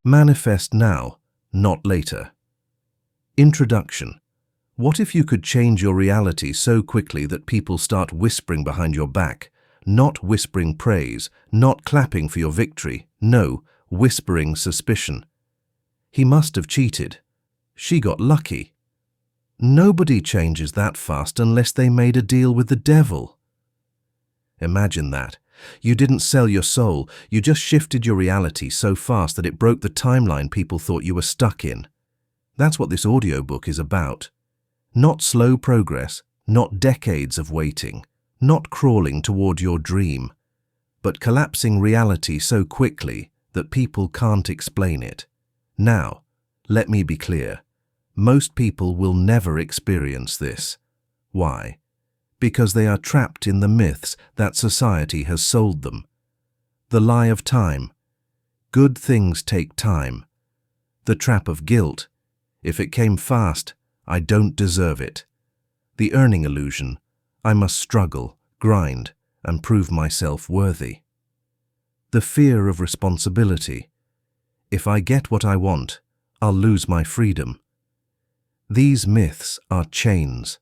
Manifest now, not later. Introduction. What if you could change your reality so quickly that people start whispering behind your back? Not whispering praise, not clapping for your victory, no, whispering suspicion. He must have cheated. She got lucky. Nobody changes that fast unless they made a deal with the devil. Imagine that. You didn't sell your soul, you just shifted your reality so fast that it broke the timeline people thought you were stuck in. That's what this audiobook is about. Not slow progress, not decades of waiting, not crawling toward your dream, but collapsing reality so quickly that people can't explain it. Now, let me be clear. Most people will never experience this. Why? Because they are trapped in the myths that society has sold them. The lie of time. Good things take time. The trap of guilt. If it came fast, I don't deserve it. The earning illusion. I must struggle, grind, and prove myself worthy. The fear of responsibility. If I get what I want, I'll lose my freedom. These myths are chains.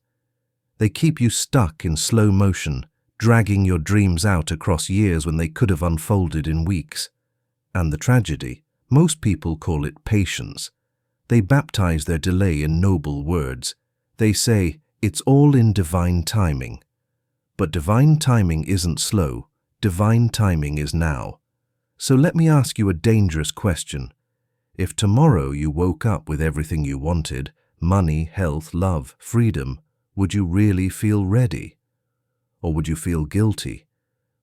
They keep you stuck in slow motion, dragging your dreams out across years when they could have unfolded in weeks. And the tragedy, most people call it patience. They baptize their delay in noble words. They say, it's all in divine timing. But divine timing isn't slow. Divine timing is now. So let me ask you a dangerous question. If tomorrow you woke up with everything you wanted, money, health, love, freedom, would you really feel ready? Or would you feel guilty?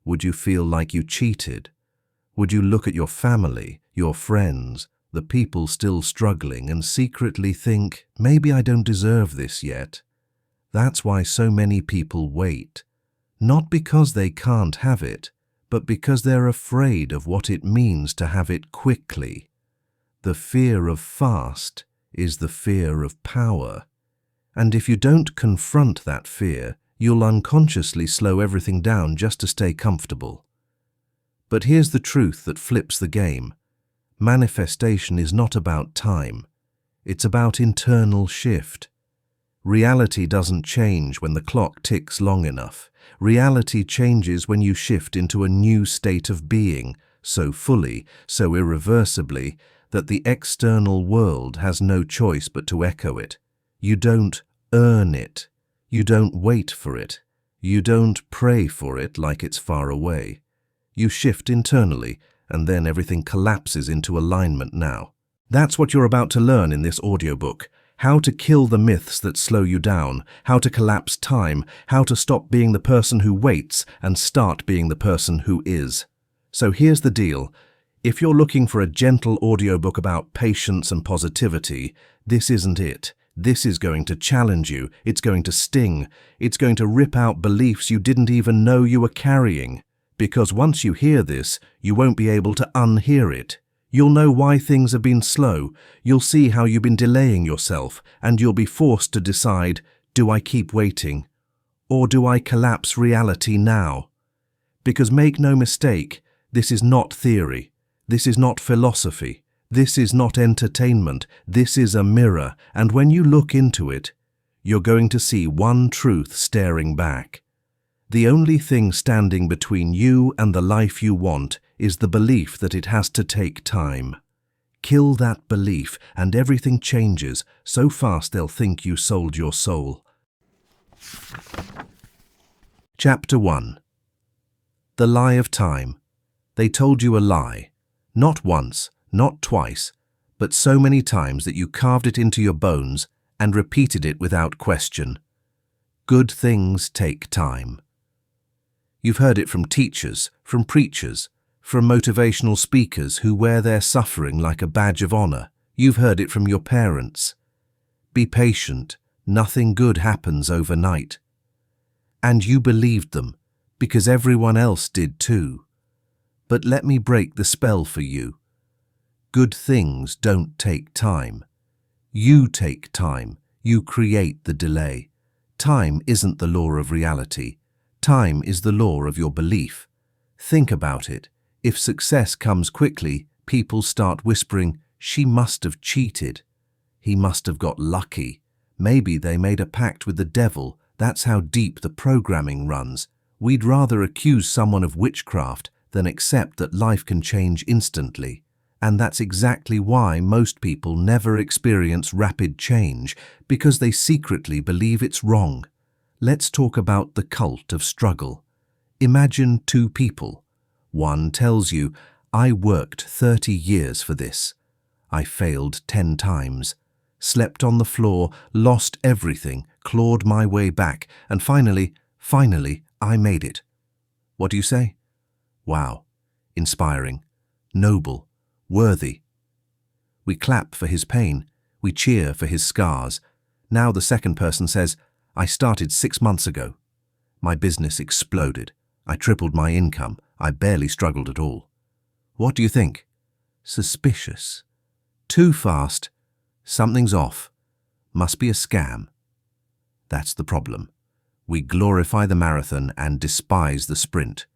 Would you feel like you cheated? Would you look at your family, your friends, the people still struggling and secretly think, maybe I don't deserve this yet? That's why so many people wait. Not because they can't have it, but because they're afraid of what it means to have it quickly. The fear of fast is the fear of power. And if you don't confront that fear, you'll unconsciously slow everything down just to stay comfortable. But here's the truth that flips the game. Manifestation is not about time. It's about internal shift. Reality doesn't change when the clock ticks long enough. Reality changes when you shift into a new state of being, so fully, so irreversibly, that the external world has no choice but to echo it. You don't earn it. You don't wait for it. You don't pray for it like it's far away. You shift internally, and then everything collapses into alignment now. That's what you're about to learn in this audiobook. How to kill the myths that slow you down, how to collapse time, how to stop being the person who waits and start being the person who is. So here's the deal. If you're looking for a gentle audiobook about patience and positivity, this isn't it. This is going to challenge you. It's going to sting. It's going to rip out beliefs you didn't even know you were carrying. Because once you hear this, you won't be able to unhear it. You'll know why things have been slow. You'll see how you've been delaying yourself, and you'll be forced to decide, do I keep waiting? Or do I collapse reality now? Because make no mistake, this is not theory. This is not philosophy. This is not entertainment. This is a mirror, and when you look into it, you're going to see one truth staring back. The only thing standing between you and the life you want is the belief that it has to take time. Kill that belief and everything changes so fast they'll think you sold your soul. Chapter 1. The lie of time. They told you a lie. Not once, not twice, but so many times that you carved it into your bones and repeated it without question. Good things take time. You've heard it from teachers, from preachers, from motivational speakers who wear their suffering like a badge of honor. You've heard it from your parents. Be patient. Nothing good happens overnight. And you believed them, because everyone else did too. But let me break the spell for you. Good things don't take time. You take time. You create the delay. Time isn't the law of reality. Time is the law of your belief. Think about it. If success comes quickly, people start whispering, She must have cheated. He must have got lucky. Maybe they made a pact with the devil. That's how deep the programming runs. We'd rather accuse someone of witchcraft than accept that life can change instantly. And that's exactly why most people never experience rapid change, because they secretly believe it's wrong. Let's talk about the cult of struggle. Imagine two people. One tells you, I worked 30 years for this. I failed 10 times, slept on the floor, lost everything, clawed my way back, and finally, I made it. What do you say? Wow, inspiring, noble, worthy. We clap for his pain. We cheer for his scars. Now the second person says, I started 6 months ago. My business exploded. I tripled my income. I barely struggled at all. What do you think? Suspicious. Too fast. Something's off. Must be a scam. That's the problem. We glorify the marathon and despise the sprint.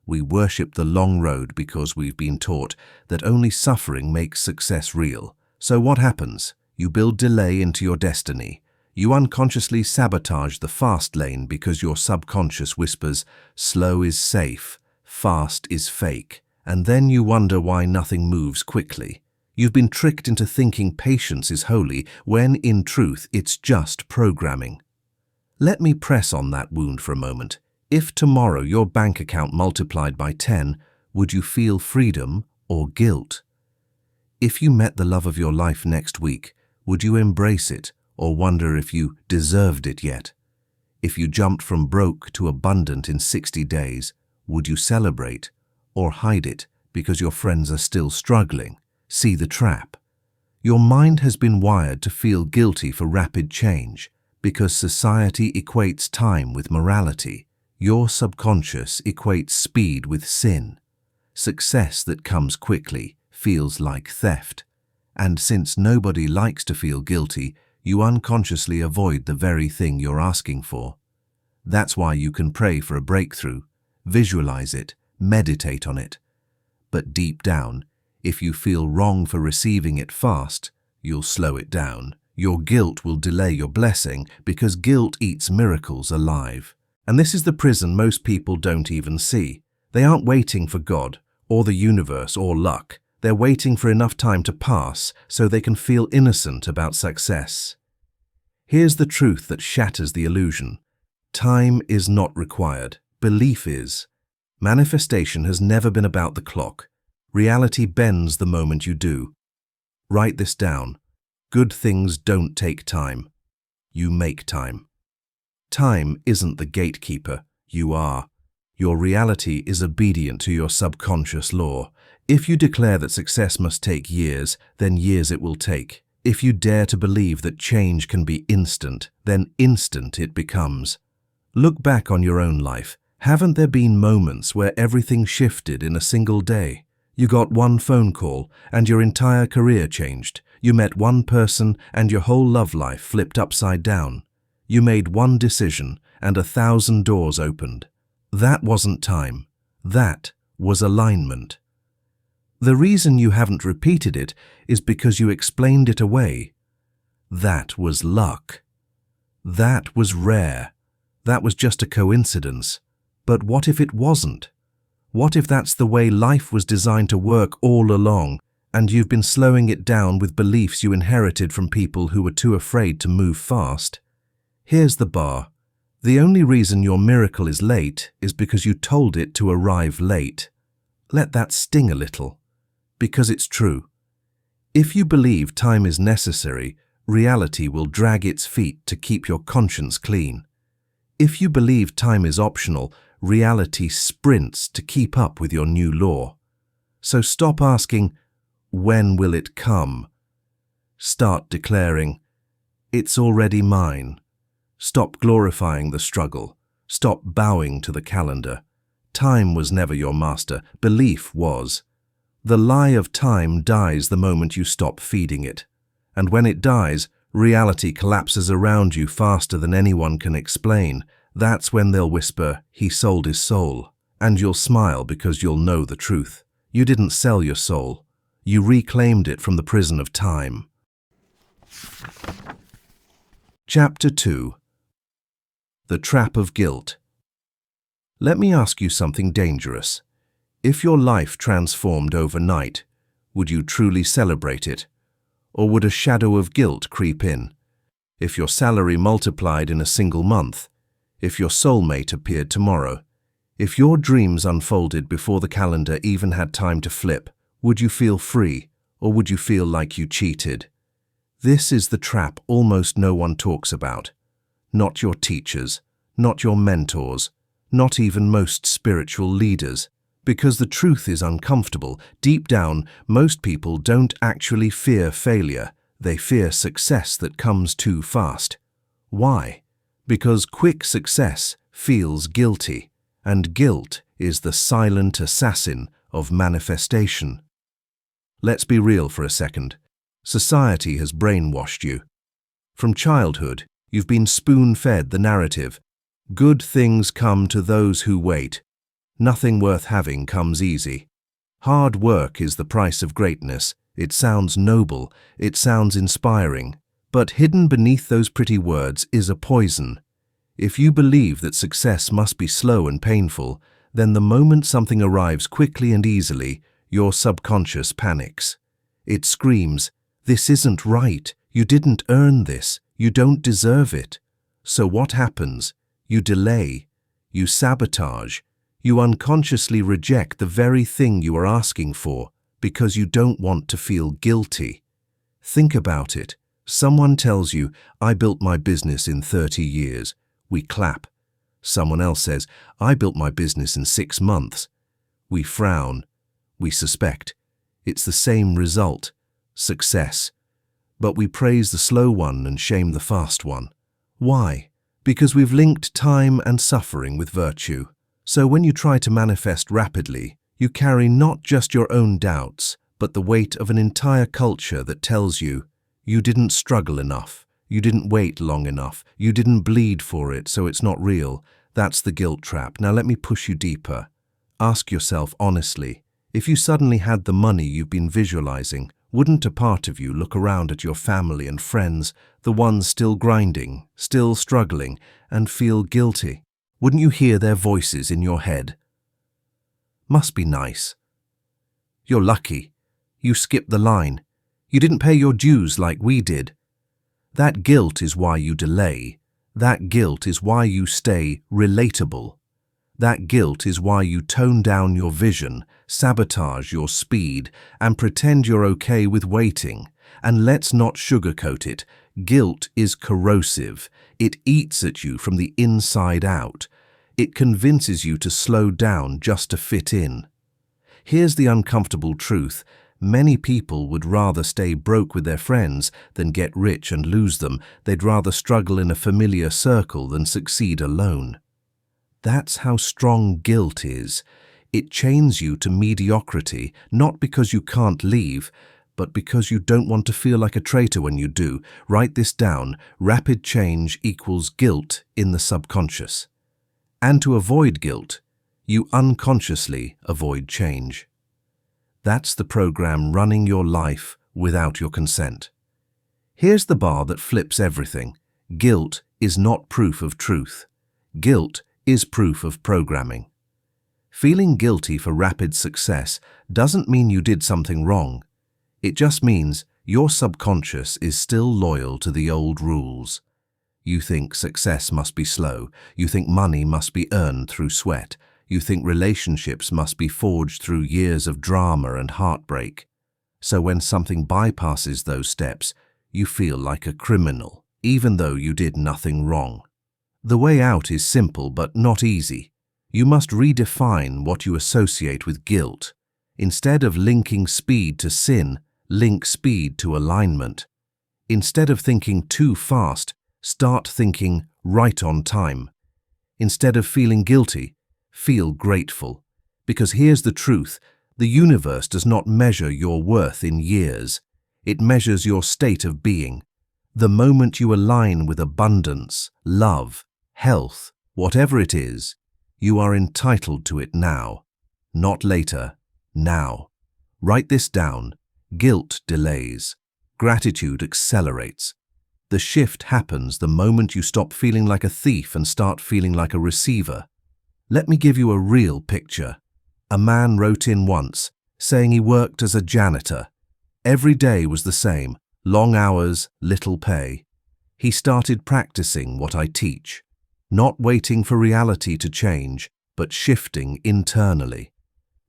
We worship the long road because we've been taught that only suffering makes success real. So what happens? You build delay into your destiny. You unconsciously sabotage the fast lane because your subconscious whispers, slow is safe, fast is fake, and then you wonder why nothing moves quickly. You've been tricked into thinking patience is holy when, in truth, it's just programming. Let me press on that wound for a moment. If tomorrow your bank account multiplied by 10, would you feel freedom or guilt? If you met the love of your life next week, would you embrace it or wonder if you deserved it yet? If you jumped from broke to abundant in 60 days, would you celebrate or hide it because your friends are still struggling? See the trap. Your mind has been wired to feel guilty for rapid change because society equates time with morality. Your subconscious equates speed with sin. Success that comes quickly feels like theft. And since nobody likes to feel guilty, you unconsciously avoid the very thing you're asking for. That's why you can pray for a breakthrough, visualize it, meditate on it. But deep down, if you feel wrong for receiving it fast, you'll slow it down. Your guilt will delay your blessing because guilt eats miracles alive. And this is the prison most people don't even see. They aren't waiting for God or the universe or luck. They're waiting for enough time to pass so they can feel innocent about success. Here's the truth that shatters the illusion. Time is not required. Belief is. Manifestation has never been about the clock. Reality bends the moment you do. Write this down. Good things don't take time. You make time. Time isn't the gatekeeper. You are. Your reality is obedient to your subconscious law. If you declare that success must take years, then years it will take. If you dare to believe that change can be instant, then instant it becomes. Look back on your own life. Haven't there been moments where everything shifted in a single day? You got one phone call and your entire career changed. You met one person and your whole love life flipped upside down. You made one decision and 1,000 doors opened. That wasn't time. That was alignment. The reason you haven't repeated it is because you explained it away. That was luck. That was rare. That was just a coincidence. But what if it wasn't? What if that's the way life was designed to work all along, and you've been slowing it down with beliefs you inherited from people who were too afraid to move fast? Here's the bar. The only reason your miracle is late is because you told it to arrive late. Let that sting a little, because it's true. If you believe time is necessary, reality will drag its feet to keep your conscience clean. If you believe time is optional, reality sprints to keep up with your new law. So stop asking, when will it come? Start declaring, it's already mine. Stop glorifying the struggle. Stop bowing to the calendar. Time was never your master. Belief was. The lie of time dies the moment you stop feeding it. And when it dies, reality collapses around you faster than anyone can explain. That's when they'll whisper, he sold his soul. And you'll smile because you'll know the truth. You didn't sell your soul. You reclaimed it from the prison of time. Chapter 2. The Trap of Guilt. Let me ask you something dangerous. If your life transformed overnight, would you truly celebrate it? Or would a shadow of guilt creep in? If your salary multiplied in a single month, if your soulmate appeared tomorrow, if your dreams unfolded before the calendar even had time to flip, would you feel free, or would you feel like you cheated? This is the trap almost no one talks about. Not your teachers, not your mentors, not even most spiritual leaders. Because the truth is uncomfortable, deep down, most people don't actually fear failure. They fear success that comes too fast. Why? Because quick success feels guilty, and guilt is the silent assassin of manifestation. Let's be real for a second. Society has brainwashed you. From childhood, you've been spoon-fed the narrative. Good things come to those who wait. Nothing worth having comes easy. Hard work is the price of greatness. It sounds noble, it sounds inspiring. But hidden beneath those pretty words is a poison. If you believe that success must be slow and painful, then the moment something arrives quickly and easily, your subconscious panics. It screams, "This isn't right. You didn't earn this. You don't deserve it." So what happens? You delay. You sabotage. You unconsciously reject the very thing you are asking for because you don't want to feel guilty. Think about it. Someone tells you, "I built my business in 30 years. We clap. Someone else says, "I built my business in 6 months. We frown. We suspect. It's the same result, success. But we praise the slow one and shame the fast one. Why? Because we've linked time and suffering with virtue. So when you try to manifest rapidly, you carry not just your own doubts, but the weight of an entire culture that tells you, you didn't struggle enough. You didn't wait long enough. You didn't bleed for it, so it's not real. That's the guilt trap. Now let me push you deeper. Ask yourself honestly, if you suddenly had the money you've been visualizing, wouldn't a part of you look around at your family and friends, the ones still grinding, still struggling, and feel guilty? Wouldn't you hear their voices in your head? Must be nice. You're lucky. You skipped the line. You didn't pay your dues like we did. That guilt is why you delay. That guilt is why you stay relatable. That guilt is why you tone down your vision, sabotage your speed, and pretend you're okay with waiting. And let's not sugarcoat it. Guilt is corrosive. It eats at you from the inside out. It convinces you to slow down just to fit in. Here's the uncomfortable truth. Many people would rather stay broke with their friends than get rich and lose them. They'd rather struggle in a familiar circle than succeed alone. That's how strong guilt is. It chains you to mediocrity, not because you can't leave, but because you don't want to feel like a traitor when you do. Write this down. Rapid change equals guilt in the subconscious. And to avoid guilt, you unconsciously avoid change. That's the program running your life without your consent. Here's the bar that flips everything. Guilt is not proof of truth. Guilt is proof of programming. Feeling guilty for rapid success doesn't mean you did something wrong. It just means your subconscious is still loyal to the old rules. You think success must be slow. You think money must be earned through sweat. You think relationships must be forged through years of drama and heartbreak. So when something bypasses those steps, you feel like a criminal, even though you did nothing wrong. The way out is simple but not easy. You must redefine what you associate with guilt. Instead of linking speed to sin, link speed to alignment. Instead of thinking too fast, start thinking right on time. Instead of feeling guilty, feel grateful. Because here's the truth, the universe does not measure your worth in years. It measures your state of being. The moment you align with abundance, love, health, whatever it is, you are entitled to it now. Not later, now. Write this down. Guilt delays. Gratitude accelerates. The shift happens the moment you stop feeling like a thief and start feeling like a receiver. Let me give you a real picture. A man wrote in once, saying he worked as a janitor. Every day was the same, long hours, little pay. He started practicing what I teach, not waiting for reality to change, but shifting internally.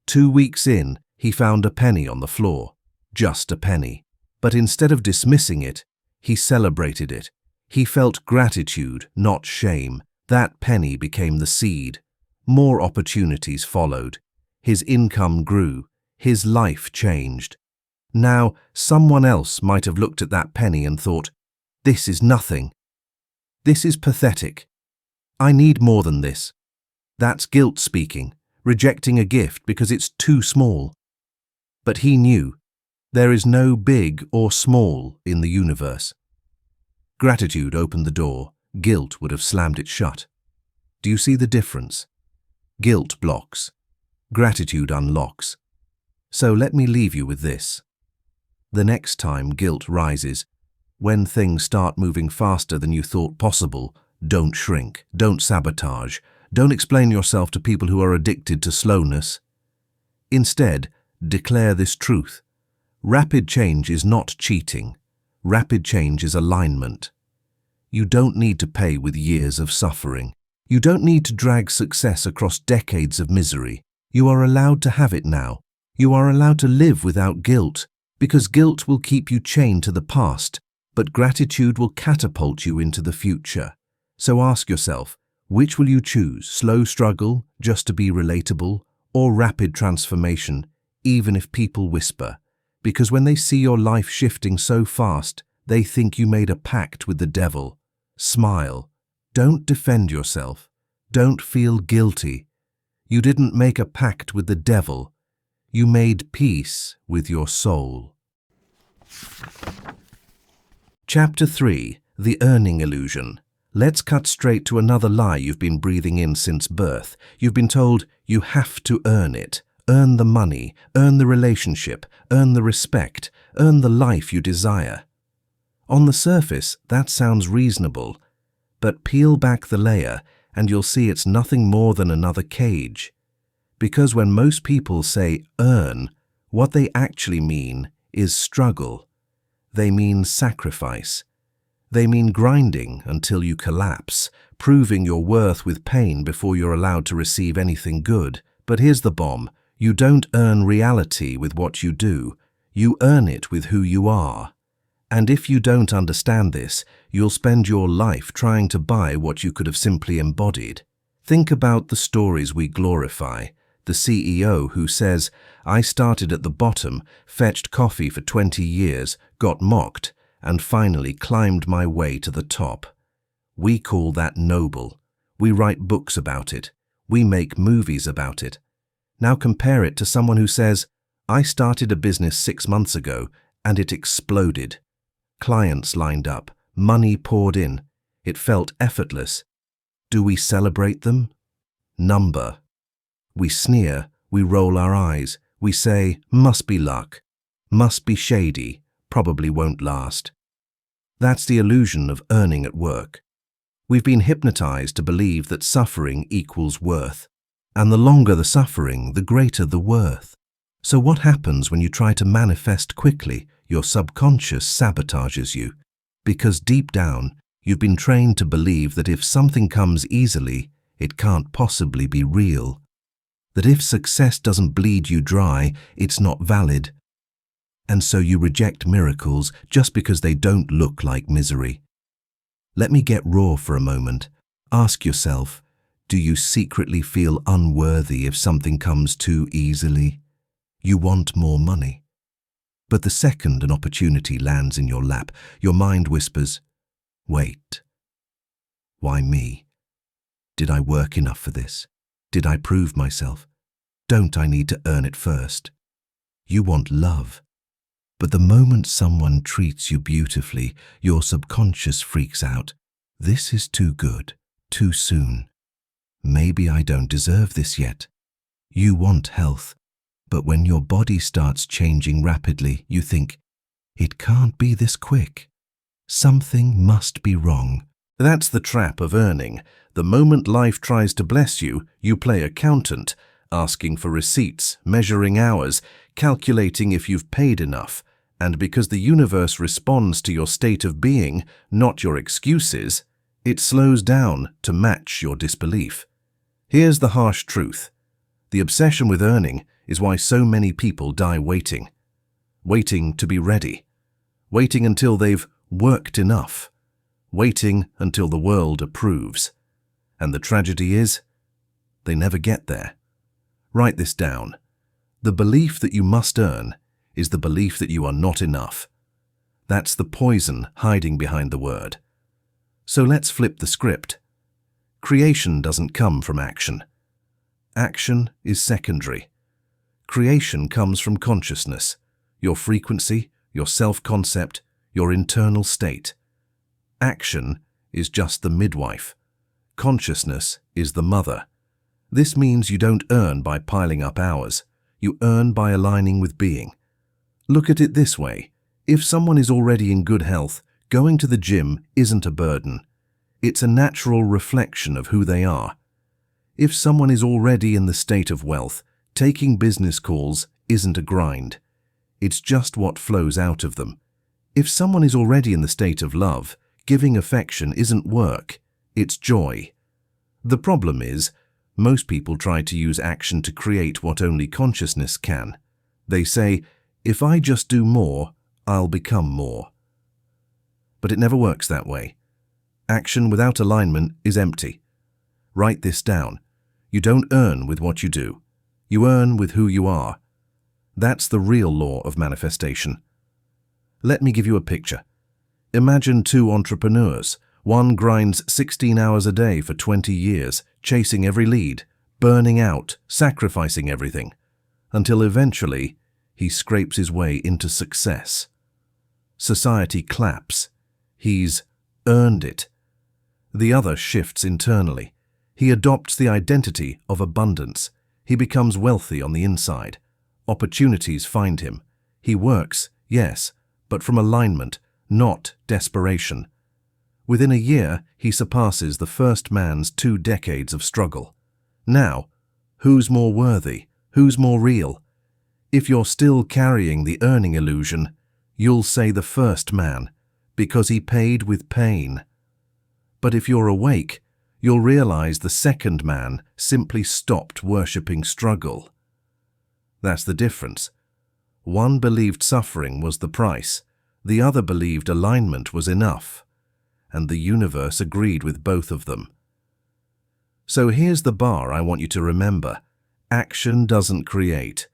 2 weeks in, he found a penny on the floor, just a penny. But instead of dismissing it, he celebrated it. He felt gratitude, not shame. That penny became the seed. More opportunities followed. His income grew. His life changed. Now, someone else might have looked at that penny and thought, "This is nothing. This is pathetic. I need more than this." That's guilt speaking, rejecting a gift because it's too small. But he knew there is no big or small in the universe. Gratitude opened the door. Guilt would have slammed it shut. Do you see the difference? Guilt blocks. Gratitude unlocks. So let me leave you with this. The next time guilt rises, when things start moving faster than you thought possible, don't shrink, don't sabotage, don't explain yourself to people who are addicted to slowness. Instead, declare this truth. Rapid change is not cheating. Rapid change is alignment. You don't need to pay with years of suffering. You don't need to drag success across decades of misery. You are allowed to have it now. You are allowed to live without guilt, because guilt will keep you chained to the past, but gratitude will catapult you into the future. So ask yourself, which will you choose? Slow struggle, just to be relatable, or rapid transformation, even if people whisper? Because when they see your life shifting so fast, they think you made a pact with the devil. Smile. Don't defend yourself. Don't feel guilty. You didn't make a pact with the devil. You made peace with your soul. Chapter 3. The Earning Illusion. Let's cut straight to another lie you've been breathing in since birth. You've been told you have to earn it. Earn the money, earn the relationship, earn the respect, earn the life you desire. On the surface, that sounds reasonable, but peel back the layer and you'll see it's nothing more than another cage. Because when most people say earn, what they actually mean is struggle. They mean sacrifice. They mean grinding until you collapse, proving your worth with pain before you're allowed to receive anything good. But here's the bomb. You don't earn reality with what you do. You earn it with who you are. And if you don't understand this, you'll spend your life trying to buy what you could have simply embodied. Think about the stories we glorify. The CEO who says, "I started at the bottom, fetched coffee for 20 years, got mocked, and finally climbed my way to the top." We call that noble. We write books about it. We make movies about it. Now compare it to someone who says, "I started a business 6 months ago and it exploded." Clients lined up, money poured in. It felt effortless. Do we celebrate them? Number. We sneer, we roll our eyes, we say, "Must be luck, must be shady, probably won't last." That's the illusion of earning at work. We've been hypnotized to believe that suffering equals worth. And the longer the suffering, the greater the worth. So what happens when you try to manifest quickly? Your subconscious sabotages you. Because deep down, you've been trained to believe that if something comes easily, it can't possibly be real. That if success doesn't bleed you dry, it's not valid. And so you reject miracles just because they don't look like misery. Let me get raw for a moment. Ask yourself, do you secretly feel unworthy if something comes too easily? You want more money. But the second an opportunity lands in your lap, your mind whispers, "Wait. Why me? Did I work enough for this? Did I prove myself? Don't I need to earn it first?" You want love. But the moment someone treats you beautifully, your subconscious freaks out. This is too good, too soon. Maybe I don't deserve this yet. You want health. But when your body starts changing rapidly, you think, it can't be this quick. Something must be wrong. That's the trap of earning. The moment life tries to bless you, you play accountant, asking for receipts, measuring hours, calculating if you've paid enough. And because the universe responds to your state of being, not your excuses, it slows down to match your disbelief. Here's the harsh truth. The obsession with earning is why so many people die waiting. Waiting to be ready. Waiting until they've worked enough. Waiting until the world approves. And the tragedy is, they never get there. Write this down. The belief that you must earn is the belief that you are not enough. That's the poison hiding behind the word. So let's flip the script. Creation doesn't come from action. Action is secondary. Creation comes from consciousness, your frequency, your self-concept, your internal state. Action is just the midwife. Consciousness is the mother. This means you don't earn by piling up hours. You earn by aligning with being. Look at it this way. If someone is already in good health, going to the gym isn't a burden. It's a natural reflection of who they are. If someone is already in the state of wealth, taking business calls isn't a grind. It's just what flows out of them. If someone is already in the state of love, giving affection isn't work, it's joy. The problem is, most people try to use action to create what only consciousness can. They say, if I just do more, I'll become more. But it never works that way. Action without alignment is empty. Write this down. You don't earn with what you do. You earn with who you are. That's the real law of manifestation. Let me give you a picture. Imagine two entrepreneurs. One grinds 16 hours a day for 20 years, chasing every lead, burning out, sacrificing everything, until eventually he scrapes his way into success. Society claps. He's earned it. The other shifts internally. He adopts the identity of abundance. He becomes wealthy on the inside. Opportunities find him. He works, yes, but from alignment, not desperation. Within a year, he surpasses the first man's 2 decades of struggle. Now, who's more worthy? Who's more real? If you're still carrying the earning illusion, you'll say the first man, because he paid with pain. But if you're awake, you'll realize the second man simply stopped worshipping struggle. That's the difference. One believed suffering was the price. The other believed alignment was enough. And the universe agreed with both of them. So here's the bar I want you to remember. Action doesn't create.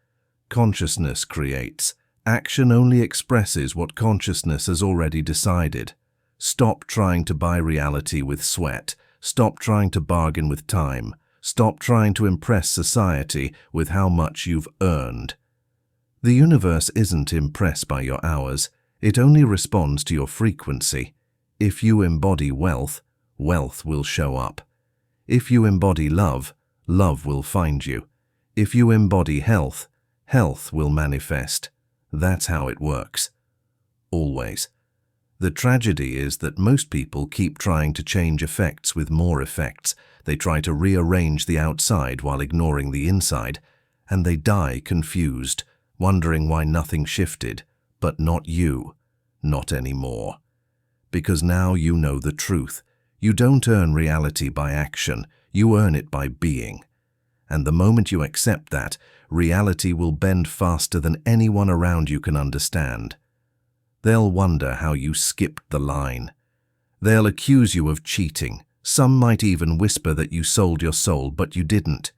Consciousness creates. Action only expresses what consciousness has already decided. Stop trying to buy reality with sweat. Stop trying to bargain with time. Stop trying to impress society with how much you've earned. The universe isn't impressed by your hours. It only responds to your frequency. If you embody wealth, wealth will show up. If you embody love, love will find you. If you embody health, health will manifest. That's how it works. Always. The tragedy is that most people keep trying to change effects with more effects. They try to rearrange the outside while ignoring the inside, and they die confused, wondering why nothing shifted, but not you, not anymore. Because now you know the truth. You don't earn reality by action, you earn it by being. And the moment you accept that, reality will bend faster than anyone around you can understand. They'll wonder how you skipped the line. They'll accuse you of cheating. Some might even whisper that you sold your soul, but you didn't.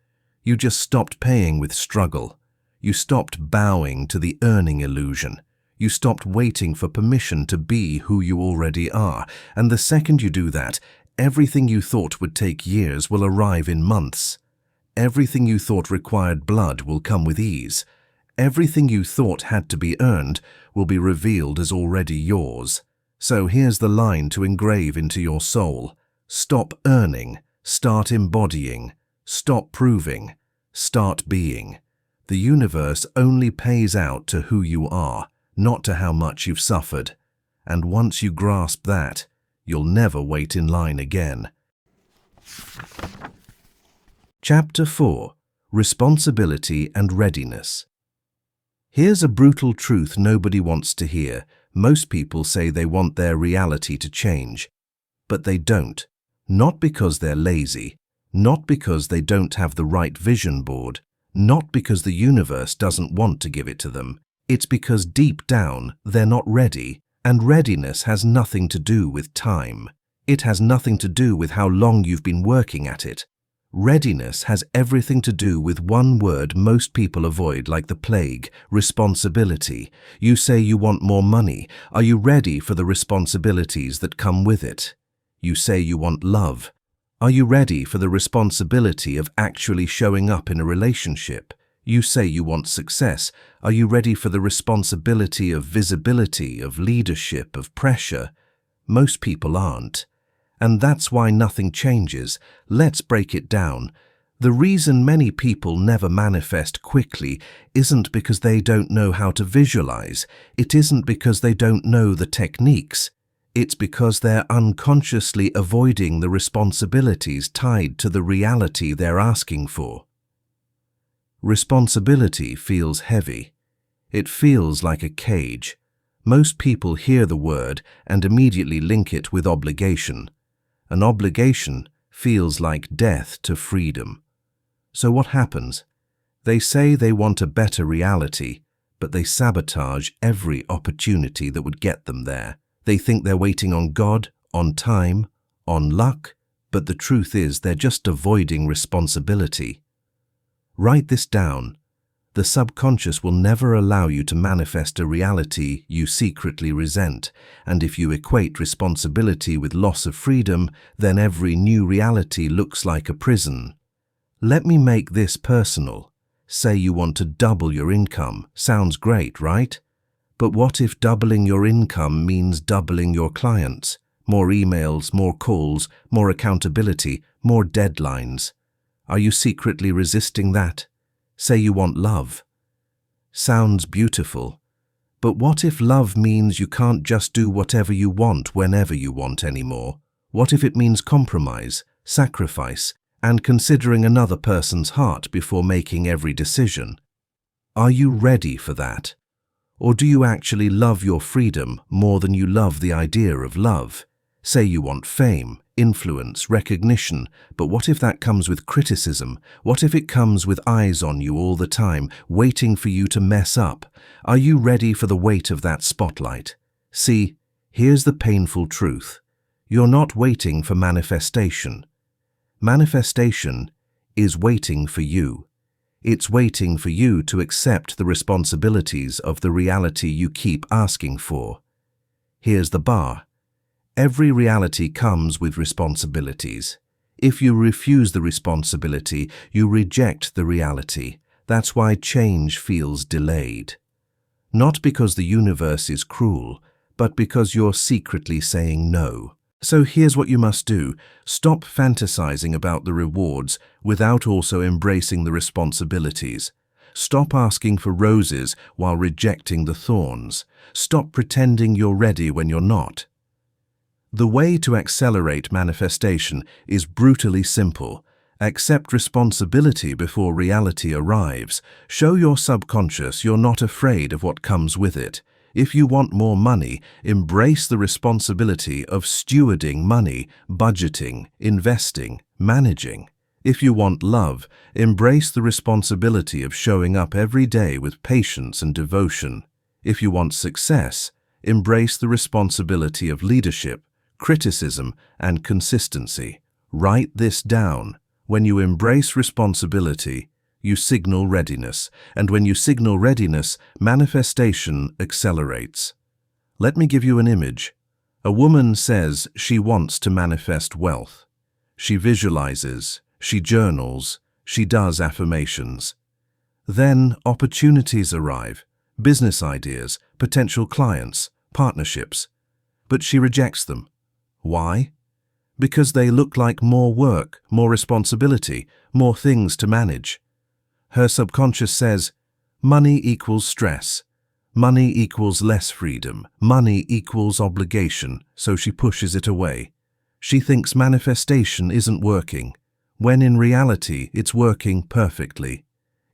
You just stopped paying with struggle. You stopped bowing to the earning illusion. You stopped waiting for permission to be who you already are. And the second you do that, everything you thought would take years will arrive in months. Everything you thought required blood will come with ease. Everything you thought had to be earned will be revealed as already yours. So here's the line to engrave into your soul. Stop earning, start embodying. Stop proving, start being. The universe only pays out to who you are, not to how much you've suffered. And once you grasp that, you'll never wait in line again. Chapter 4. Responsibility and Readiness. Here's a brutal truth nobody wants to hear. Most people say they want their reality to change, but they don't. Not because they're lazy, not because they don't have the right vision board, not because the universe doesn't want to give it to them. It's because deep down they're not ready, and readiness has nothing to do with time. It has nothing to do with how long you've been working at it. Readiness has everything to do with one word most people avoid like the plague: responsibility. You say you want more money. Are you ready for the responsibilities that come with it? You say you want love. Are you ready for the responsibility of actually showing up in a relationship? You say you want success. Are you ready for the responsibility of visibility, of leadership, of pressure? Most people aren't. And that's why nothing changes. Let's break it down. The reason many people never manifest quickly isn't because they don't know how to visualize. It isn't because they don't know the techniques. It's because they're unconsciously avoiding the responsibilities tied to the reality they're asking for. Responsibility feels heavy. It feels like a cage. Most people hear the word and immediately link it with obligation. An obligation feels like death to freedom. So what happens? They say they want a better reality, but they sabotage every opportunity that would get them there. They think they're waiting on God, on time, on luck, but the truth is they're just avoiding responsibility. Write this down. The subconscious will never allow you to manifest a reality you secretly resent, and if you equate responsibility with loss of freedom, then every new reality looks like a prison. Let me make this personal. Say you want to double your income. Sounds great, right? But what if doubling your income means doubling your clients? More emails, more calls, more accountability, more deadlines. Are you secretly resisting that? Say you want love. Sounds beautiful. But what if love means you can't just do whatever you want whenever you want anymore? What if it means compromise, sacrifice, and considering another person's heart before making every decision? Are you ready for that? Or do you actually love your freedom more than you love the idea of love? Say you want fame, influence, recognition, but what if that comes with criticism? What if it comes with eyes on you all the time, waiting for you to mess up? Are you ready for the weight of that spotlight? See, here's the painful truth. You're not waiting for manifestation. Manifestation is waiting for you. It's waiting for you to accept the responsibilities of the reality you keep asking for. Here's the bar. Every reality comes with responsibilities. If you refuse the responsibility, you reject the reality. That's why change feels delayed. Not because the universe is cruel, but because you're secretly saying no. So here's what you must do. Stop fantasizing about the rewards without also embracing the responsibilities. Stop asking for roses while rejecting the thorns. Stop pretending you're ready when you're not. The way to accelerate manifestation is brutally simple. Accept responsibility before reality arrives. Show your subconscious you're not afraid of what comes with it. If you want more money, embrace the responsibility of stewarding money, budgeting, investing, managing. If you want love, embrace the responsibility of showing up every day with patience and devotion. If you want success, embrace the responsibility of leadership, criticism, and consistency. Write this down. When you embrace responsibility, you signal readiness, and when you signal readiness, manifestation accelerates. Let me give you an image. A woman says she wants to manifest wealth. She visualizes, she journals, she does affirmations. Then opportunities arrive, business ideas, potential clients, partnerships. But she rejects them. Why? Because they look like more work, more responsibility, more things to manage. Her subconscious says, money equals stress. Money equals less freedom. Money equals obligation, so she pushes it away. She thinks manifestation isn't working, when in reality it's working perfectly.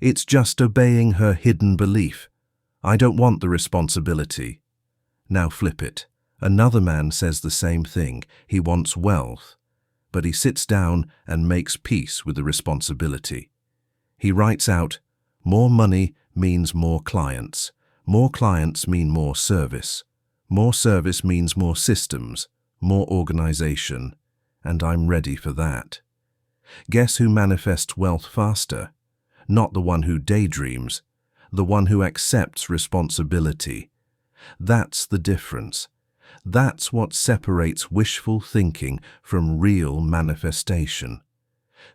It's just obeying her hidden belief. I don't want the responsibility. Now flip it. Another man says the same thing. He wants wealth, but he sits down and makes peace with the responsibility. He writes out, more money means more clients. More clients mean more service. More service means more systems, more organization, and I'm ready for that. Guess who manifests wealth faster? Not the one who daydreams, the one who accepts responsibility. That's the difference. That's what separates wishful thinking from real manifestation.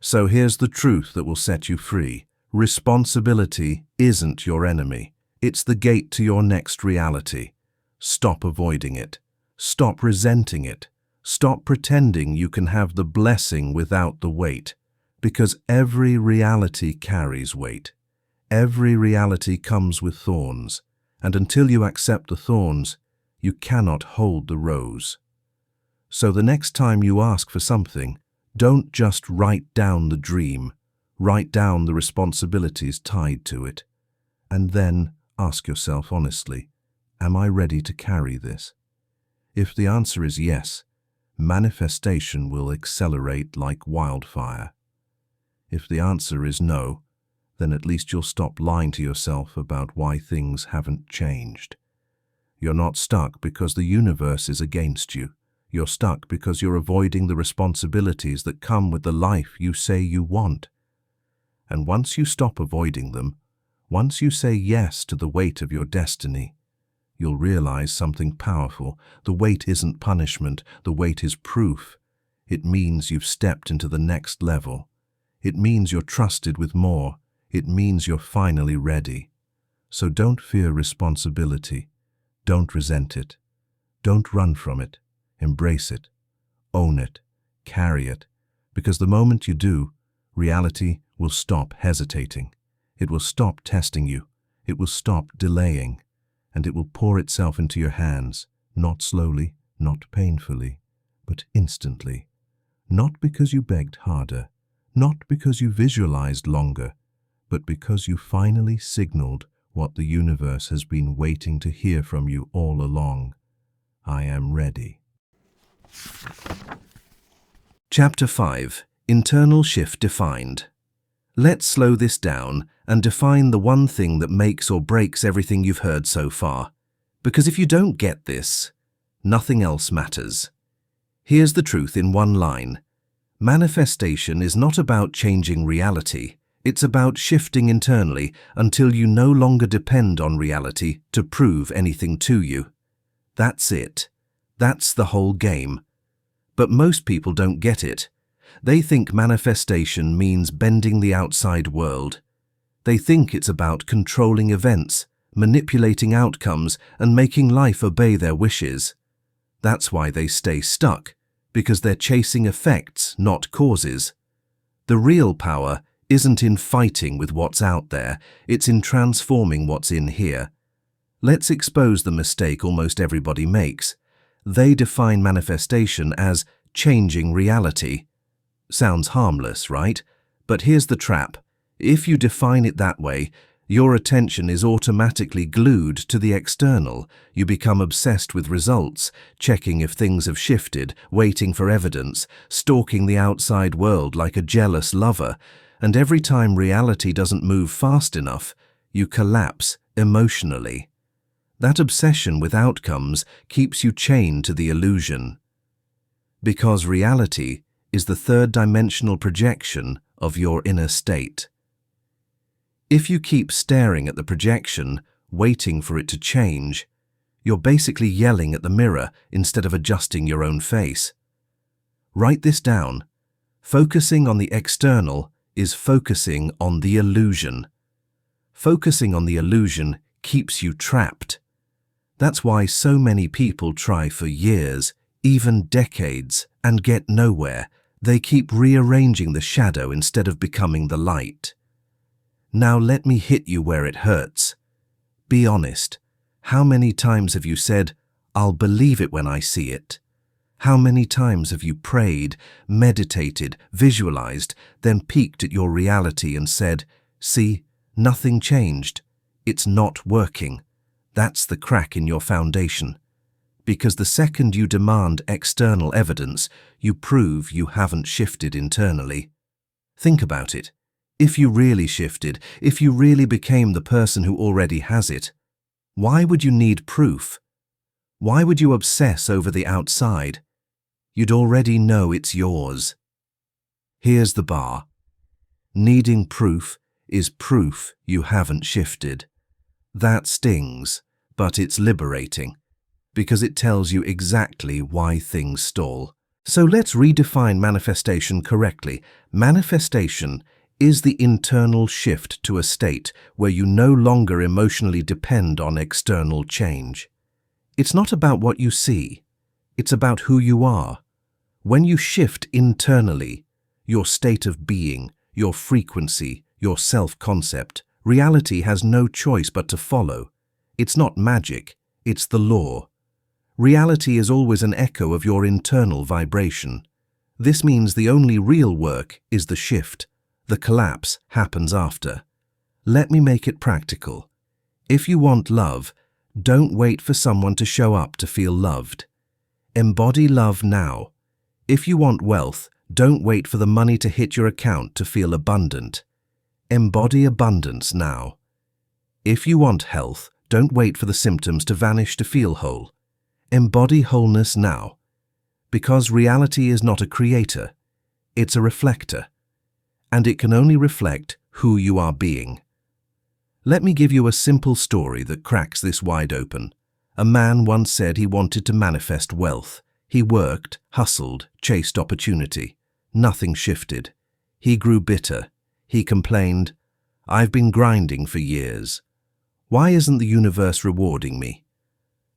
So here's the truth that will set you free. Responsibility isn't your enemy. It's the gate to your next reality. Stop avoiding it. Stop resenting it. Stop pretending you can have the blessing without the weight, because every reality carries weight. Every reality comes with thorns, and until you accept the thorns, you cannot hold the rose. So the next time you ask for something, don't just write down the dream, write down the responsibilities tied to it, and then ask yourself honestly, am I ready to carry this? If the answer is yes, manifestation will accelerate like wildfire. If the answer is no, then at least you'll stop lying to yourself about why things haven't changed. You're not stuck because the universe is against you. You're stuck because you're avoiding the responsibilities that come with the life you say you want. And once you stop avoiding them, once you say yes to the weight of your destiny, you'll realize something powerful. The weight isn't punishment, the weight is proof. It means you've stepped into the next level. It means you're trusted with more. It means you're finally ready. So don't fear responsibility. Don't resent it. Don't run from it. Embrace it. Own it. Carry it. Because the moment you do, reality will stop hesitating. It will stop testing you. It will stop delaying. And it will pour itself into your hands, not slowly, not painfully, but instantly. Not because you begged harder, not because you visualized longer, but because you finally signaled what the universe has been waiting to hear from you all along. I am ready. Chapter 5. Internal Shift Defined. Let's slow this down and define the one thing that makes or breaks everything you've heard so far. Because if you don't get this, nothing else matters. Here's the truth in one line. Manifestation is not about changing reality. It's about shifting internally until you no longer depend on reality to prove anything to you. That's it. That's the whole game. But most people don't get it. They think manifestation means bending the outside world. They think it's about controlling events, manipulating outcomes, and making life obey their wishes. That's why they stay stuck, because they're chasing effects, not causes. The real power isn't in fighting with what's out there, it's in transforming what's in here. Let's expose the mistake almost everybody makes. They define manifestation as changing reality. Sounds harmless, right? But here's the trap. If you define it that way, your attention is automatically glued to the external. You become obsessed with results, checking if things have shifted, waiting for evidence, stalking the outside world like a jealous lover. And every time reality doesn't move fast enough, you collapse emotionally. That obsession with outcomes keeps you chained to the illusion. Because reality is the third-dimensional projection of your inner state. If you keep staring at the projection, waiting for it to change, you're basically yelling at the mirror instead of adjusting your own face. Write this down. Focusing on the external is focusing on the illusion. Focusing on the illusion keeps you trapped. That's why so many people try for years, even decades, and get nowhere. They keep rearranging the shadow instead of becoming the light. Now let me hit you where it hurts. Be honest. How many times have you said, "I'll believe it when I see it"? How many times have you prayed, meditated, visualized, then peeked at your reality and said, "See, nothing changed. It's not working"? That's the crack in your foundation. Because the second you demand external evidence, you prove you haven't shifted internally. Think about it. If you really shifted, if you really became the person who already has it, why would you need proof? Why would you obsess over the outside? You'd already know it's yours. Here's the bar. Needing proof is proof you haven't shifted. That stings, but it's liberating, because it tells you exactly why things stall. So let's redefine manifestation correctly. Manifestation is the internal shift to a state where you no longer emotionally depend on external change. It's not about what you see, it's about who you are. When you shift internally, your state of being, your frequency, your self-concept, reality has no choice but to follow. It's not magic, it's the law. Reality is always an echo of your internal vibration. This means the only real work is the shift. The collapse happens after. Let me make it practical. If you want love, don't wait for someone to show up to feel loved. Embody love now. If you want wealth, don't wait for the money to hit your account to feel abundant. Embody abundance now. If you want health, don't wait for the symptoms to vanish to feel whole. Embody wholeness now. Because reality is not a creator, it's a reflector. And it can only reflect who you are being. Let me give you a simple story that cracks this wide open. A man once said he wanted to manifest wealth. He worked, hustled, chased opportunity. Nothing shifted. He grew bitter. He complained, "I've been grinding for years. Why isn't the universe rewarding me?"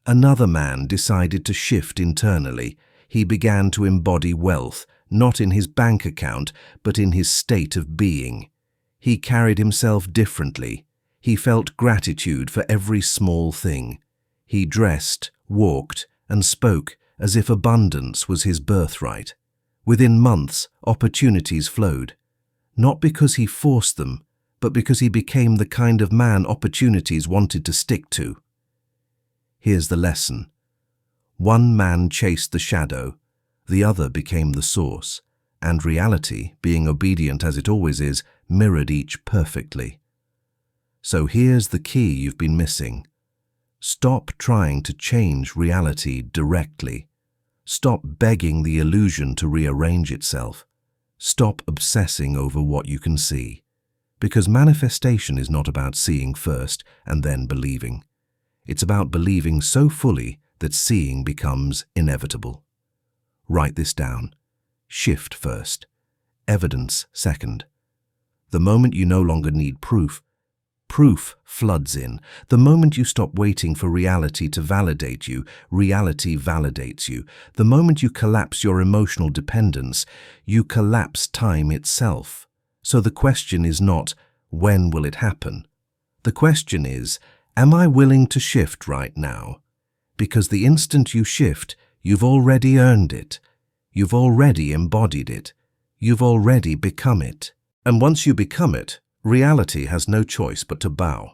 Another man decided to shift internally. He began to embody wealth, not in his bank account, but in his state of being. He carried himself differently. He felt gratitude for every small thing. He dressed, walked, and spoke as if abundance was his birthright. Within months, opportunities flowed. Not because he forced them, but because he became the kind of man opportunities wanted to stick to. Here's the lesson. One man chased the shadow, the other became the source, and reality, being obedient as it always is, mirrored each perfectly. So here's the key you've been missing. Stop trying to change reality directly. Stop begging the illusion to rearrange itself. Stop obsessing over what you can see. Because manifestation is not about seeing first and then believing. It's about believing so fully that seeing becomes inevitable. Write this down. Shift first. Evidence second. The moment you no longer need proof, proof floods in. The moment you stop waiting for reality to validate you, reality validates you. The moment you collapse your emotional dependence, you collapse time itself. So the question is not, when will it happen? The question is, am I willing to shift right now? Because the instant you shift, you've already earned it. You've already embodied it. You've already become it. And once you become it, reality has no choice but to bow.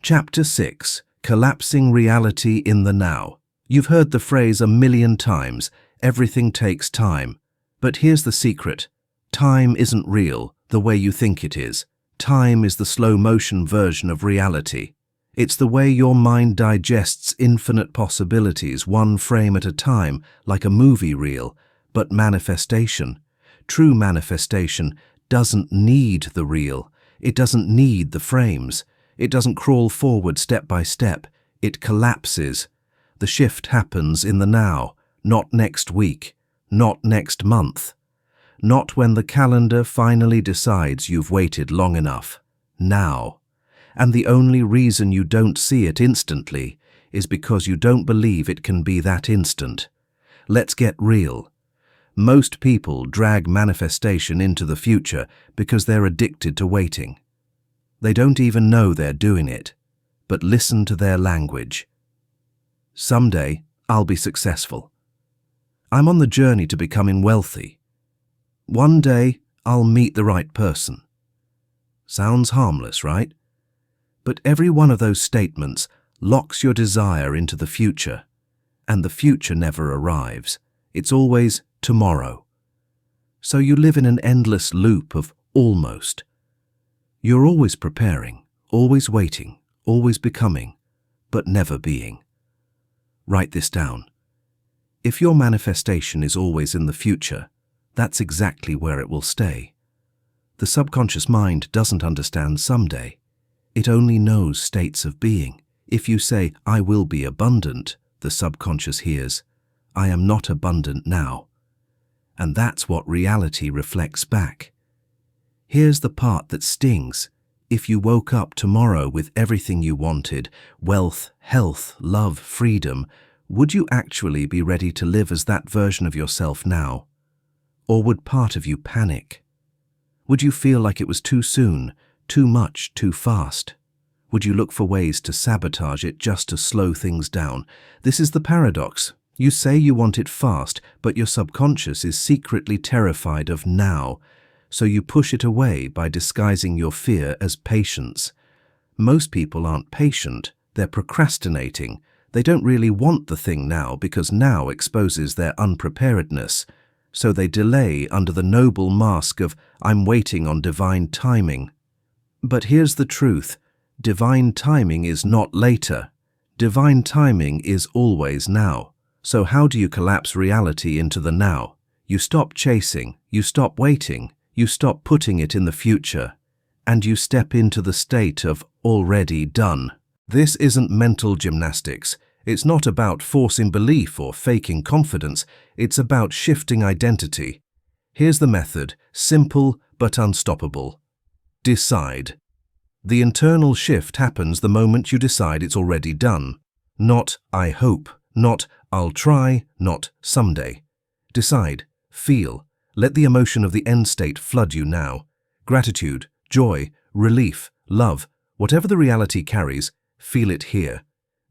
Chapter 6. Collapsing Reality in the Now. You've heard the phrase a million times, everything takes time. But here's the secret. Time isn't real the way you think it is. Time is the slow-motion version of reality. It's the way your mind digests infinite possibilities, one frame at a time, like a movie reel. But manifestation, true manifestation, doesn't need the reel. It doesn't need the frames. It doesn't crawl forward step by step. It collapses. The shift happens in the now, not next week, not next month. Not when the calendar finally decides you've waited long enough. Now. And the only reason you don't see it instantly is because you don't believe it can be that instant. Let's get real. Most people drag manifestation into the future because they're addicted to waiting. They don't even know they're doing it, but listen to their language. Someday, I'll be successful. I'm on the journey to becoming wealthy. One day, I'll meet the right person. Sounds harmless, right? But every one of those statements locks your desire into the future, and the future never arrives. It's always tomorrow. So you live in an endless loop of almost. You're always preparing, always waiting, always becoming, but never being. Write this down. If your manifestation is always in the future, that's exactly where it will stay. The subconscious mind doesn't understand someday. It only knows states of being. If you say, "I will be abundant," the subconscious hears, "I am not abundant now." And that's what reality reflects back. Here's the part that stings. If you woke up tomorrow with everything you wanted, wealth, health, love, freedom, would you actually be ready to live as that version of yourself now? Or would part of you panic? Would you feel like it was too soon, too much, too fast? Would you look for ways to sabotage it just to slow things down? This is the paradox. You say you want it fast, but your subconscious is secretly terrified of now, so you push it away by disguising your fear as patience. Most people aren't patient, they're procrastinating. They don't really want the thing now because now exposes their unpreparedness. So they delay under the noble mask of, "I'm waiting on divine timing." But here's the truth. Divine timing is not later. Divine timing is always now. So how do you collapse reality into the now? You stop chasing, you stop waiting, you stop putting it in the future, and you step into the state of already done. This isn't mental gymnastics. It's not about forcing belief or faking confidence. It's about shifting identity. Here's the method, simple but unstoppable. Decide. The internal shift happens the moment you decide it's already done. Not "I hope," not "I'll try," not "someday." Decide, feel, let the emotion of the end state flood you now. Gratitude, joy, relief, love, whatever the reality carries, feel it here.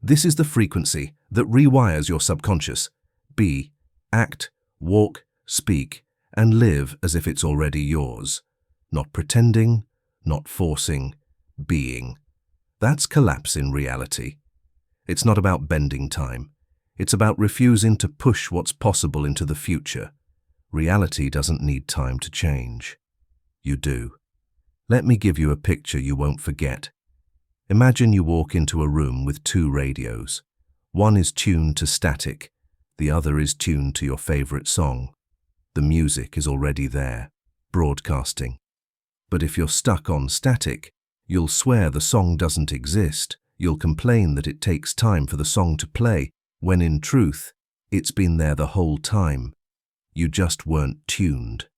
This is the frequency that rewires your subconscious. Be, act, walk, speak, and live as if it's already yours. Not pretending, not forcing, being. That's collapse in reality. It's not about bending time. It's about refusing to push what's possible into the future. Reality doesn't need time to change. You do. Let me give you a picture you won't forget. Imagine you walk into a room with two radios. One is tuned to static, the other is tuned to your favorite song. The music is already there, broadcasting. But if you're stuck on static, you'll swear the song doesn't exist. You'll complain that it takes time for the song to play, when in truth, it's been there the whole time. You just weren't tuned.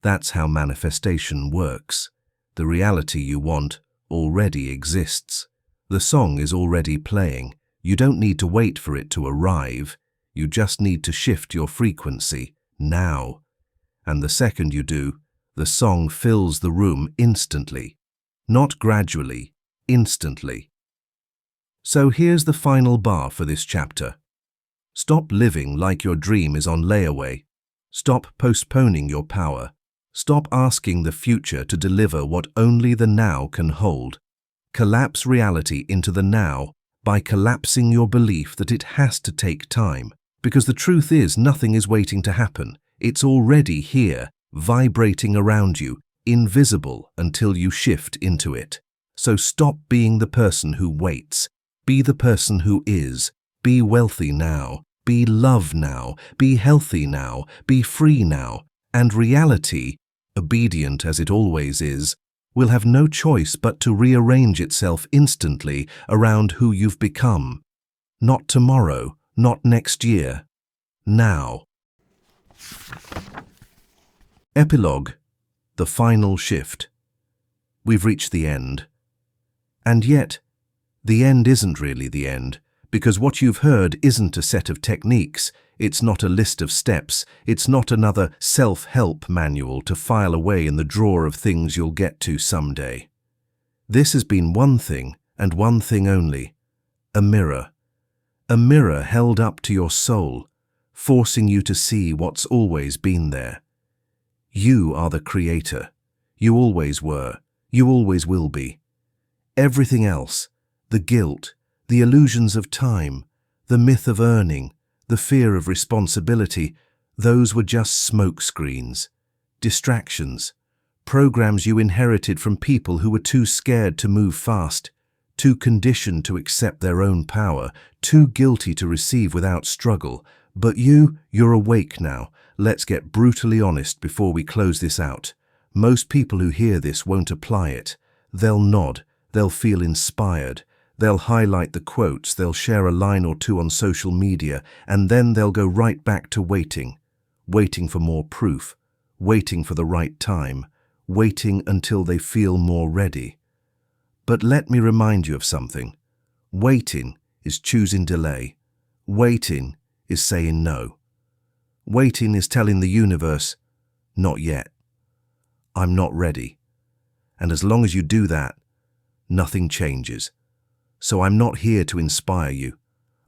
That's how manifestation works. The reality you want already exists. The song is already playing. You don't need to wait for it to arrive. You just need to shift your frequency now. And the second you do, the song fills the room instantly. Not gradually, instantly. So here's the final bar for this chapter. Stop living like your dream is on layaway. Stop postponing your power. Stop asking the future to deliver what only the now can hold. Collapse reality into the now by collapsing your belief that it has to take time. Because the truth is, nothing is waiting to happen. It's already here, vibrating around you, invisible until you shift into it. So stop being the person who waits. Be the person who is. Be wealthy now. Be love now. Be healthy now. Be free now. And reality, obedient as it always is, will have no choice but to rearrange itself instantly around who you've become. Not tomorrow, not next year. Now. Epilogue. The final shift. We've reached the end. And yet, the end isn't really the end, because what you've heard isn't a set of techniques, It's not a list of steps. It's not another self-help manual to file away in the drawer of things you'll get to someday. This has been one thing, and one thing only: a mirror. A mirror held up to your soul, forcing you to see what's always been there. You are the creator. You always were. You always will be. Everything else, the guilt, the illusions of time, the myth of earning, the fear of responsibility, those were just smoke screens, distractions, programs you inherited from people who were too scared to move fast, too conditioned to accept their own power, too guilty to receive without struggle. But you're awake now. Let's get brutally honest before we close this out. Most people who hear this won't apply it. They'll nod, they'll feel inspired, they'll highlight the quotes, they'll share a line or two on social media, and then they'll go right back to waiting for more proof, waiting for the right time, waiting until they feel more ready. But let me remind you of something. Waiting is choosing delay. Waiting is saying no. Waiting is telling the universe, not yet. I'm not ready. And as long as you do that, nothing changes. So I'm not here to inspire you.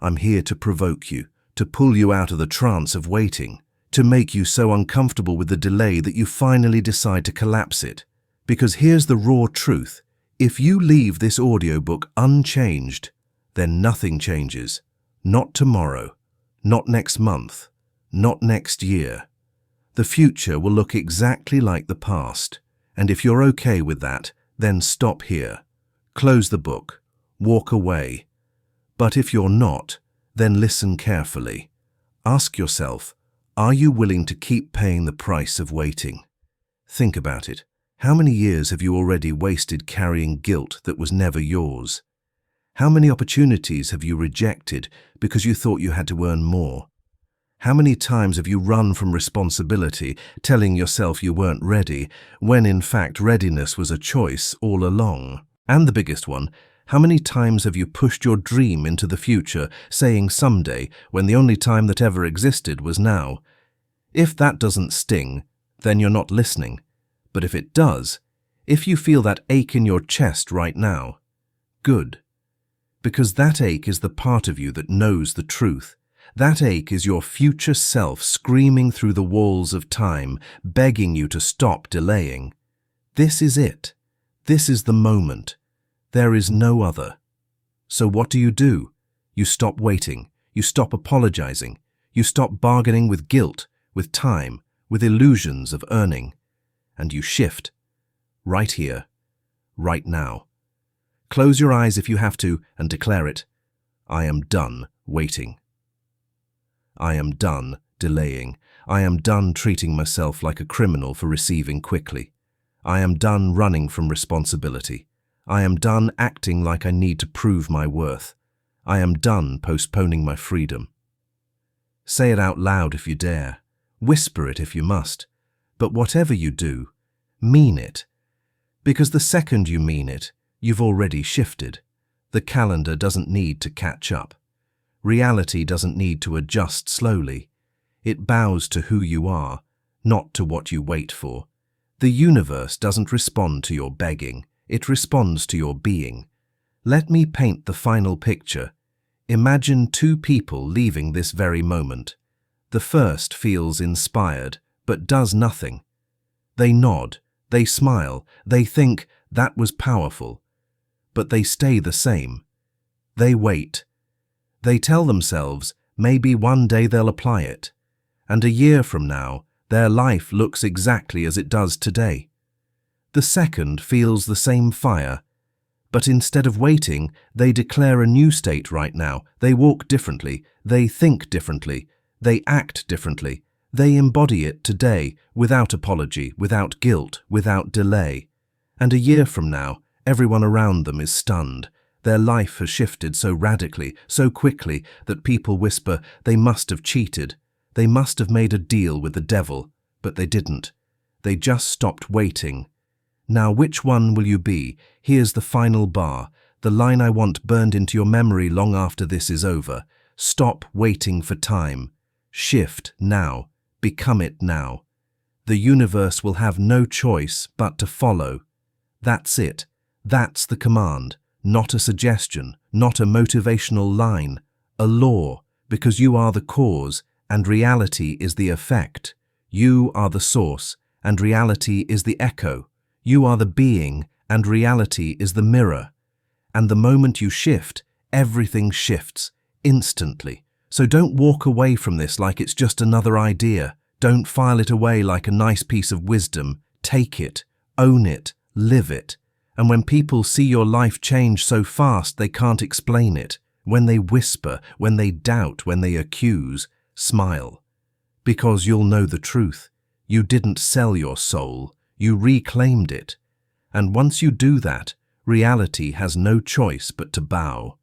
I'm here to provoke you, to pull you out of the trance of waiting, to make you so uncomfortable with the delay that you finally decide to collapse it. Because here's the raw truth. If you leave this audiobook unchanged, then nothing changes. Not tomorrow, not next month, not next year. The future will look exactly like the past, and if you're okay with that, then stop here. Close the book, walk away. But if you're not, then listen carefully. Ask yourself, are you willing to keep paying the price of waiting? Think about it. How many years have you already wasted carrying guilt that was never yours? How many opportunities have you rejected because you thought you had to earn more? How many times have you run from responsibility, telling yourself you weren't ready, when in fact readiness was a choice all along? And the biggest one, how many times have you pushed your dream into the future, saying someday, when the only time that ever existed was now? If that doesn't sting, then you're not listening. But if it does, if you feel that ache in your chest right now, good. Because that ache is the part of you that knows the truth. That ache is your future self screaming through the walls of time, begging you to stop delaying. This is it. This is the moment. There is no other. So what do? You stop waiting. You stop apologizing. You stop bargaining with guilt, with time, with illusions of earning. And you shift. Right here. Right now. Close your eyes if you have to and declare it. I am done waiting. I am done delaying. I am done treating myself like a criminal for receiving quickly. I am done running from responsibility. I am done acting like I need to prove my worth. I am done postponing my freedom. Say it out loud if you dare. Whisper it if you must. But whatever you do, mean it. Because the second you mean it, you've already shifted. The calendar doesn't need to catch up. Reality doesn't need to adjust slowly. It bows to who you are, not to what you wait for. The universe doesn't respond to your begging. It responds to your being. Let me paint the final picture. Imagine two people leaving this very moment. The first feels inspired, but does nothing. They nod, they smile, they think, that was powerful. But they stay the same. They wait. They tell themselves, maybe one day they'll apply it. And a year from now, their life looks exactly as it does today. The second feels the same fire, but instead of waiting, they declare a new state right now. They walk differently, they think differently, they act differently. They embody it today, without apology, without guilt, without delay. And a year from now, everyone around them is stunned. Their life has shifted so radically, so quickly, that people whisper, they must have cheated. They must have made a deal with the devil, but they didn't. They just stopped waiting. Now, which one will you be? Here's the final bar, the line I want burned into your memory long after this is over. Stop waiting for time. Shift now. Become it now. The universe will have no choice but to follow. That's it. That's the command. Not a suggestion, not a motivational line. A law, because you are the cause and reality is the effect. You are the source and reality is the echo. You are the being and reality is the mirror. And the moment you shift, everything shifts instantly. So don't walk away from this like it's just another idea. Don't file it away like a nice piece of wisdom. Take it, own it, live it. And when people see your life change so fast they can't explain it, when they whisper, when they doubt, when they accuse, smile. Because you'll know the truth. You didn't sell your soul, you reclaimed it. And once you do that, reality has no choice but to bow.